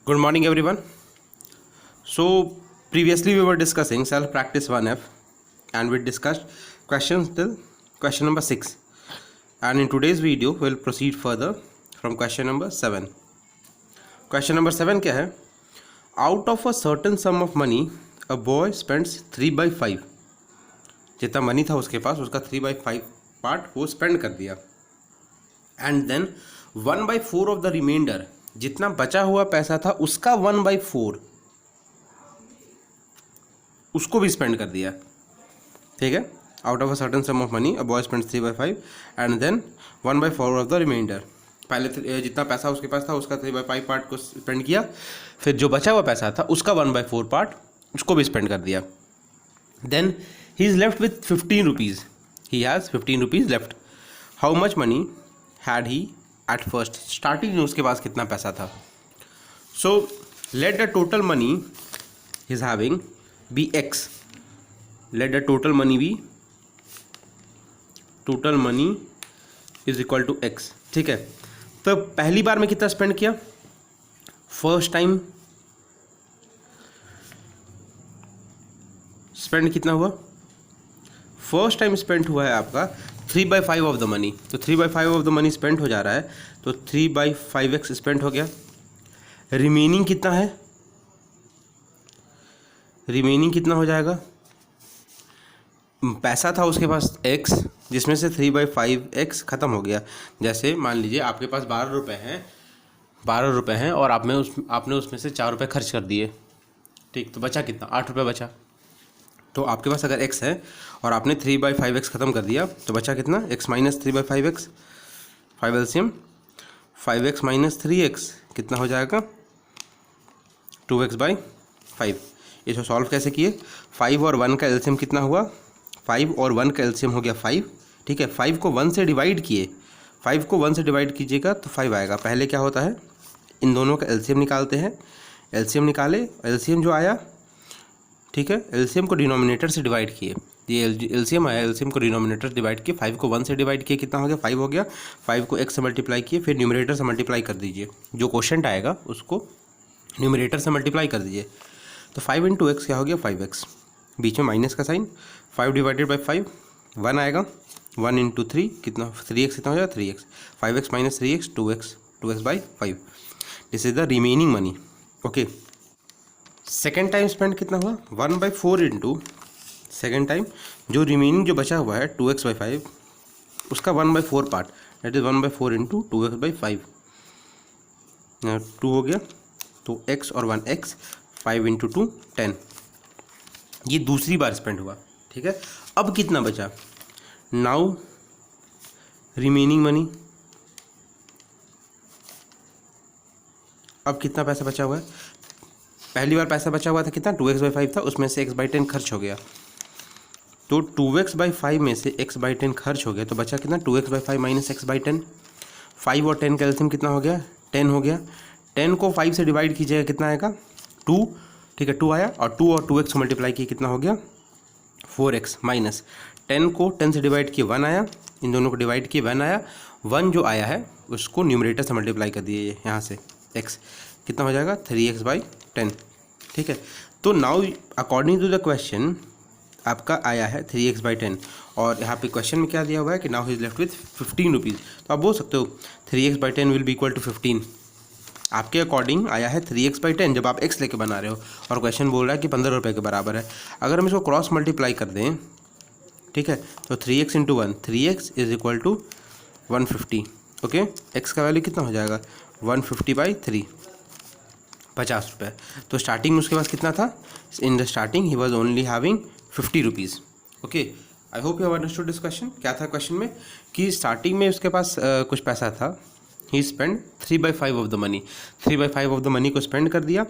Good morning, everyone. So, previously we were discussing self practice 1F and we discussed questions till question number 6. And in today's video, we'll proceed further from question number 7. Question number 7 क्या है? Out of a certain sum of money, a boy spends 3/5. जितना money था उसके पास उसका 3/5 part वो spend कर दिया. And then 1/4 of the reminder, जितना बचा हुआ पैसा था उसका 1/4 उसको भी स्पेंड कर दिया. ठीक है. Out of a certain sum of money a boy spends 3/5 and then 1/4 of the reminder. पहले जितना पैसा उसके पास था उसका 3/5 पार्ट को स्पेंड किया, फिर जो बचा हुआ पैसा था उसका 1/4 पार्ट उसको भी स्पेंड कर दिया. Then he is left with 15 rupees. He has 15 rupees left. How much money had he at first. Starting में उसके पास कितना पैसा था. So let the total money is having be x. Let the total money be, total money is equal to x. ठीक है. तो पहली बार में कितना स्पेंड किया, फर्स्ट टाइम स्पेंड कितना हुआ, फर्स्ट टाइम स्पेंड हुआ है आपका 3/5 ऑफ द मनी. तो 3/5 ऑफ द मनी स्पेंड हो जा रहा है तो 3/5x स्पेंड हो गया. रिमेनिंग कितना है, रिमेनिंग कितना हो जाएगा, पैसा था उसके पास x जिसमें से 3/5x ख़त्म हो गया. जैसे मान लीजिए आपके पास 12 रुपये हैं और आपने उसमें से 4 रुपये खर्च कर दिए. ठीक. तो बचा कितना, 8 रुपये बचा. तो आपके पास अगर x है और आपने 3/5x ख़त्म कर दिया तो बचा कितना, x minus 3/5x. 5 LCM 5x minus 3x कितना हो जाएगा, 2x/5. इसको सॉल्व कैसे किए, 5 और 1 का एलसीएम कितना हुआ, 5 और 1 का एलसीएम हो गया 5. ठीक है. 5 को 1 से डिवाइड किए, 5 को 1 से डिवाइड कीजिएगा तो 5 आएगा. पहले क्या होता है, इन दोनों का एलसीएम निकालते हैं. एलसीएम निकाले, एलसीएम जो आया, ठीक है, एलसीएम को डिनोमिनेटर से डिवाइड किए. ये एलसीएम आया, एलसीएम को डिनोमिनेटर से डिवाइड किए. 5 को 1 से डिवाइड किए, कितना हो गया, 5 हो गया. 5 को x से मल्टीप्लाई किए, फिर न्यूमरेटर से मल्टीप्लाई कर दीजिए. जो क्वोशंट आएगा उसको न्यूमरेटर से मल्टीप्लाई कर दीजिए. तो 5 × x क्या हो गया, 5x. बीच में माइनस का साइन, 5 डिवाइडेड बाई 5 1 आएगा. 1 × 3 कितना, 3x कितना हो जाएगा, 3x. 5x minus 3x 2x/5. This is the remaining money. Okay. Second time spend कितना हुआ, 1/4 इंटू सेकेंड टाइम जो रिमेनिंग जो बचा हुआ है 2x/5 उसका 1/4 part, that is 1/4 into 2x/5. 2 हो गया तो x और 1x, 5 × 2 10. ये दूसरी बार स्पेंड हुआ. ठीक है. अब कितना बचा, नाउ रिमेनिंग मनी. अब कितना पैसा बचा हुआ है, पहली बार पैसा बचा हुआ था कितना, 2x/5 था, उसमें से x/10 खर्च हो गया. तो 2x/5 में से x/10 खर्च हो गया तो बचा कितना, 2x/5 माइनस x/10. 5 और 10 का एलसीएम कितना हो गया, 10 हो गया. 10 को 5 से डिवाइड कीजिएगा कितना आएगा, 2. ठीक है, 2 आया. और 2 और 2x मल्टीप्लाई किए कितना हो गया, 4x. माइनस 10 को 10 से डिवाइड किए 1 आया, इन दोनों को डिवाइड किए 1 आया. 1 जो आया है उसको न्यूमरेटर से मल्टीप्लाई कर दिए यहाँ से, x कितना हो जाएगा, 3x/10. ठीक है. तो now according to the question आपका आया है 3x/10 और यहाँ पे क्वेश्चन में क्या दिया हुआ है कि now he is left with 15 rupees. तो आप बोल सकते हो 3x/10 will be equal to 15. आपके अकॉर्डिंग आया है 3x/10 जब आप x लेके बना रहे हो और क्वेश्चन बोल रहा है कि 15 रुपये के बराबर है. अगर हम इसको क्रॉस मल्टीप्लाई कर दें, ठीक है, तो 3x × 1, 3x is equal to 150. Okay. x का वैल्यू कितना हो जाएगा, 150/3, 50 रुपये. तो स्टार्टिंग में उसके पास कितना था, in the starting he was only having 50 rupees. Okay. I hope you have understood this question. क्या था क्वेश्चन में कि स्टार्टिंग में उसके पास कुछ पैसा था, ही spend 3/5 of the money. 3/5 of the money को स्पेंड कर दिया.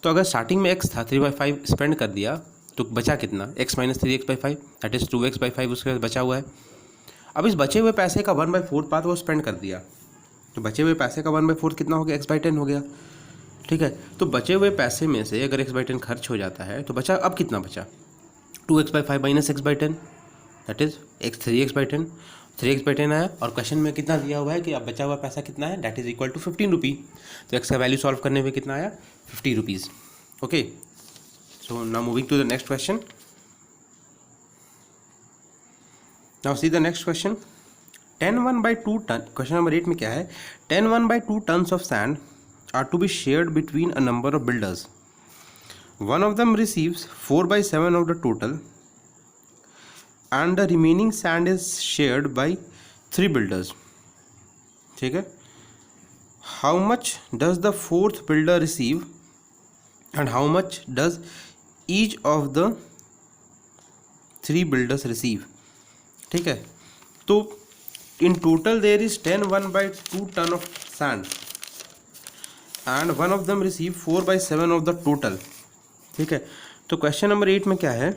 तो अगर स्टार्टिंग में x था, 3/5 स्पेंड कर दिया तो बचा कितना, x minus 3x/5 that is 2x/5 उसके पास बचा हुआ है. अब इस बचे हुए पैसे का 1/4 पार्ट वो स्पेंड कर दिया. तो बचे हुए पैसे का 1/4 कितना हो गया, x/10 हो गया. ठीक है. तो बचे हुए पैसे में से अगर x/10 खर्च हो जाता है तो बचा, अब कितना बचा, 2x/5 minus x/10 that is 3x/10. 3x/10 आया और क्वेश्चन में कितना दिया हुआ है कि अब बचा हुआ पैसा कितना है, दैट इज इक्वल टू 15 रुपी। तो x का वैल्यू सॉल्व करने में कितना आया, 50 rupees. Okay, so now moving to the next question. Now see the next question. 10 1/2 ton, question number 8 में क्या है, 10 1/2 tons of sand are to be shared between a number of builders. One of them receives 4/7 of the total and the remaining sand is shared by 3 builders. ठीक है, how much does the fourth builder receive and how much does each of the 3 builders receive? ठीक है, तो in total there is 10 1/2 ton of sand and one of them receive 4/7 of the total. ठीक है, तो question number 8 में क्या है,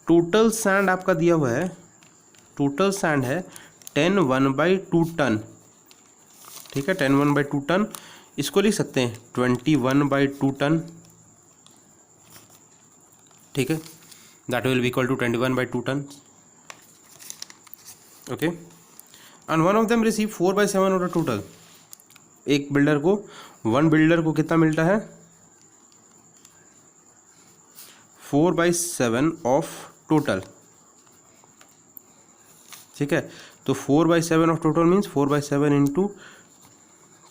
total sand आपका दिया हुआ है, टोटल सैंड है 10 1/2 टन। ठीक है, 10 1/2 टन, इसको लिख सकते हैं 21/2 टन। ठीक है, that will be equal to 21/2 ton. Okay, and one of them receive 4/7 of the total. एक बिल्डर को, वन बिल्डर को कितना मिलता है, 4/7 ऑफ टोटल। ठीक है, तो 4/7 ऑफ टोटल मीन्स 4/7 इंटू,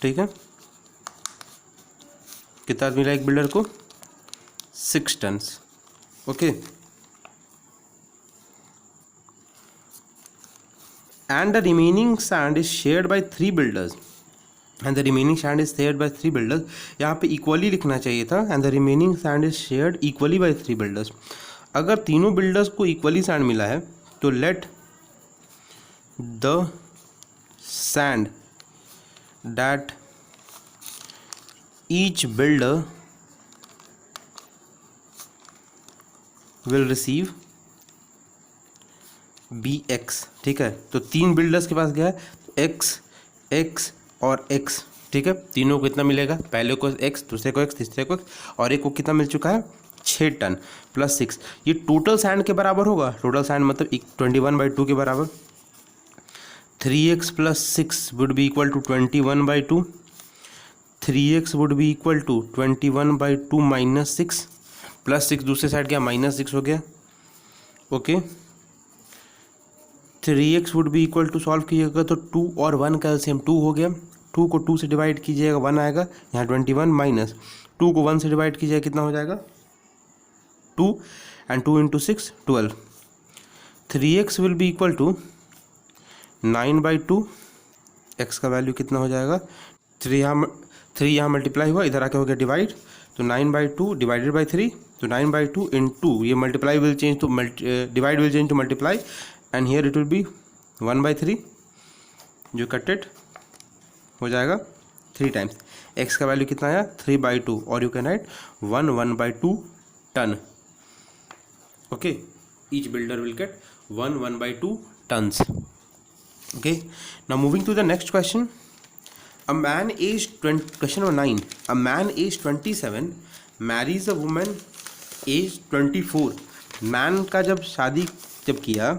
ठीक है, कितना मिला एक बिल्डर को, 6 tons. Okay, and the remaining sand is shared by 3 builders and the remaining sand is shared by 3 builders. यहाँ पे इक्वली लिखना चाहिए था, and the remaining sand is shared equally by 3 builders. अगर तीनों बिल्डर्स को इक्वली सैंड मिला है तो let the sand that each builder will receive BX। ठीक है, तो 3 बिल्डर्स के पास गया है, X, X और X। ठीक है, तीनों को कितना मिलेगा, पहले को X, दूसरे को X, तीसरे को X, और एक को कितना मिल चुका है, 6 टन प्लस 6। ये टोटल सैंड के बराबर होगा, टोटल सैंड मतलब 21/2 के बराबर। 3x + 6 would be equal to 21/2, 3x would be equal to 21/2 minus 6, plus 6 दूसरे साइड गया, -6 हो गया। Okay, 3x would be equal to, solve कीजिएगा तो 2 और 1 का एलसीएम 2 हो गया, 2 को 2 से डिवाइड कीजिएगा 1 आएगा, यहाँ 21 माइनस 2 को 1 से डिवाइड कीजिएगा कितना हो जाएगा, 2 and 2 × 6 12। 3x will be equal to 9/2, x का वैल्यू कितना हो जाएगा, 3 यहाँ मल्टीप्लाई हुआ, इधर आके हो गया डिवाइड, तो 9/2 डिवाइडेड बाई 3, तो 9/2 × ये multiply will change to divide will change to multiply, and here it will be 1/3 जो कटेड हो जाएगा 3 टाइम्स। x का वैल्यू कितना आया, 3/2, और you can write 1/2 ton. Okay, each builder will get 1/2 tons. Okay, now moving to the next question. A man aged 20, question number 9. A man aged 27 marries a woman aged 24. Man का जब शादी जब किया,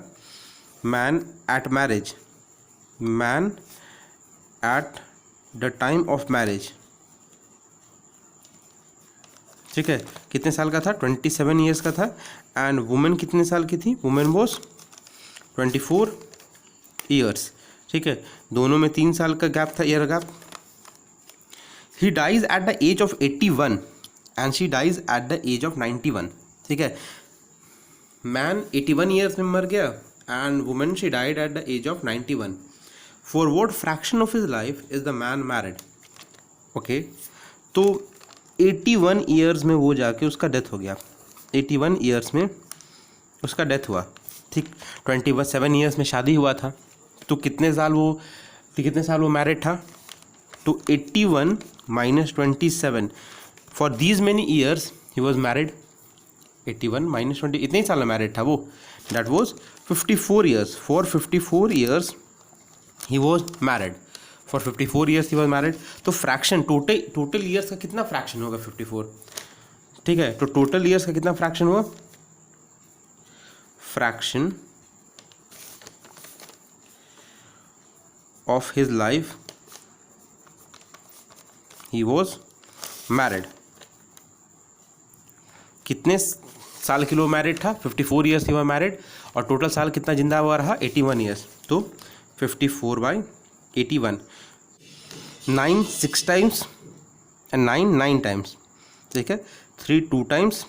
man eight marriage, man at the time of marriage, ठीक है, कितने साल का था, 27 ईयर्स का था, एंड वुमेन कितने साल की थी, वुमेन वॉज 24 ईयर्स। ठीक है, दोनों में 3 साल का गैप था, year gap. He dies at the age of 81 and she dies at the age of 91। ठीक है, मैन 81 ईयर्स में मर गया and women she died at the age of 91। For what fraction of his life is the man married. Okay, तो 81 years में वो जाके उसका डेथ हो गया, 81 ईयर्स में उसका डेथ हुआ। ठीक, 27 ईयर्स में शादी हुआ था, तो कितने साल वो मैरिड था, तो 81 - 27, for these many years he was married. 81 - 20, इतने ही साल मैरिड था वो, that was 54 years. For 54 years he was married, for 54 years he was married. तो फ्रैक्शन, टोटल ईयर्स का कितना फ्रैक्शन होगा 54। ठीक है, तो टोटल ईयर्स का कितना फ्रैक्शन हुआ, fraction of his life he was married. कितने साल के लिए मैरिड था? 54 ईयर्स ही वह मैरिड, और टोटल साल कितना जिंदा हुआ रहा? 81 ईयर्स. तो 54/81, 9 6 टाइम्स एंड 9 9 टाइम्स. ठीक है, 3 2 times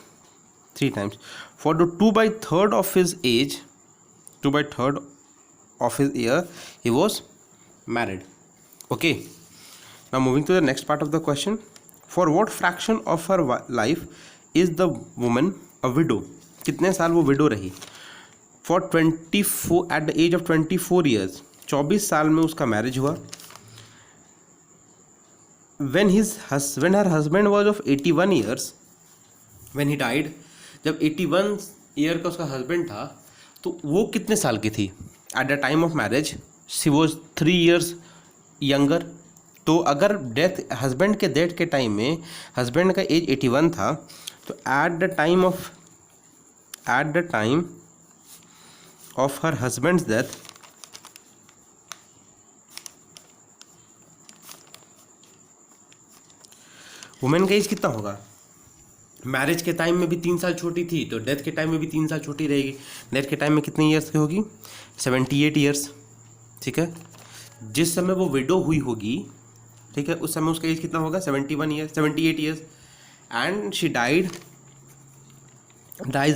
3 times. For the 2/3 of his age, 2/3 of his year he was married. Okay, now moving to the next part of the question. For what fraction of her life is the woman a widow? कितने साल वो widow रही? For 24, at the age of 24 years, 24 साल में उसका marriage हुआ. when her husband was of 81 years, when he died, जब 81 year का उसका हस्बैंड था, तो वो कितने साल की थी? At the time of marriage she was 3 years younger. तो अगर डेथ, हस्बैंड के डेथ के टाइम में हस्बैंड का एज 81 था, तो at the time of her husband's death women का एज कितना होगा? मैरिज के टाइम में भी 3 साल छोटी थी, तो डेथ के टाइम में भी 3 साल छोटी रहेगी. डेथ के टाइम में कितने ईयर्स की होगी? 78 ईयर्स. ठीक है, जिस समय वो विडो हुई होगी, ठीक है, उस समय उसका एज कितना होगा? 78 years. And she dies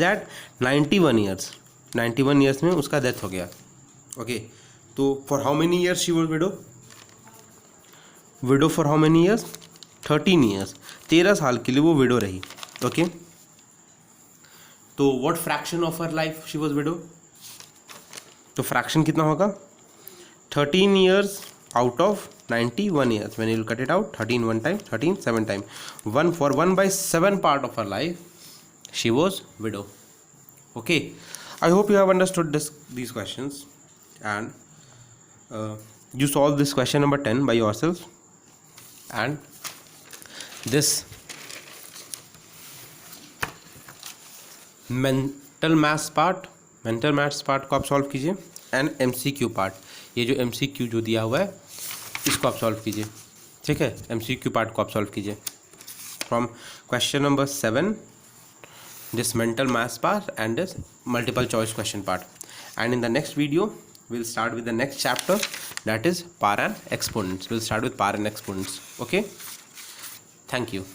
at 91 years. 91 years में उसका डेथ हो गया. ओके, तो for how many years she was widow for how many years? 13 years. 13 साल के लिए वो विडो रही. ओके, तो what fraction of her life she was widow? तो फ्रैक्शन कितना होगा? 13 years out of 91 years. When you cut it out, 13 1 time, 13 7 time, 1 for 1/7 part of her life she was widow. Okay, I hope you have understood these questions, and you solve this question number 10 by yourself. And this mental maths part को आप solve कीजिए, and MCQ part, ये जो MCQ जो दिया हुआ है इसको आप सॉल्व कीजिए. ठीक है, MCQ पार्ट को आप सॉल्व कीजिए from question number 7, this mental maths part and this multiple choice question part. And in the next video we'll start with the next chapter, that is power and exponents. We'll start with power and exponents. Okay, thank you.